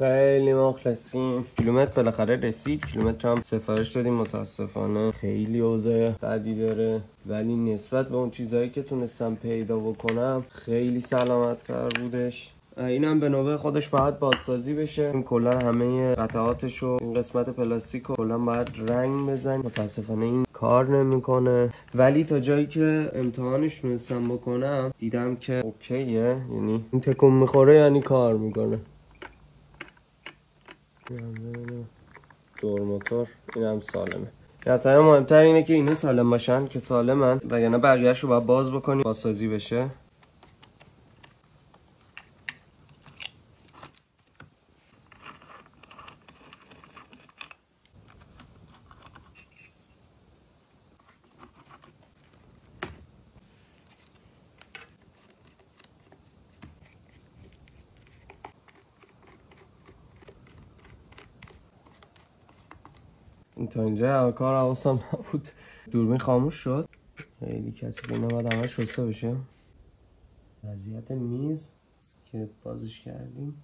خیلی مخلصیم. کیلومتر بالاخره رسید. کیلومتر هم سفارش دادیم. متاسفانه خیلی اوضاع بدی داره، ولی نسبت به اون چیزهایی که تونستم پیدا بکنم خیلی سلامت تر بودش. اینم به نوبه خودش باید بازسازی بشه. این کلا همه قطعاتش و این قسمت پلاستیک رو کلا باید رنگ بزنیم. متاسفانه این کار نمیکنه، ولی تا جایی که امتحانش تونستم بکنم دیدم که اوکیه، یعنی این تکون میخوره یعنی کار میکنه. دور موتور اینم سالمه. اصلا مهمتر اینه که اینا سالم باشن که سالمن، وگرنه بقیه‌اش رو باید باز بکنیم بازسازی بشه. تا اینجا کار حواسم نبود. دوربین خاموش شد. خیلی کثیف. اینا باید همه شسته بشه. وضعیت میز که بازش کردیم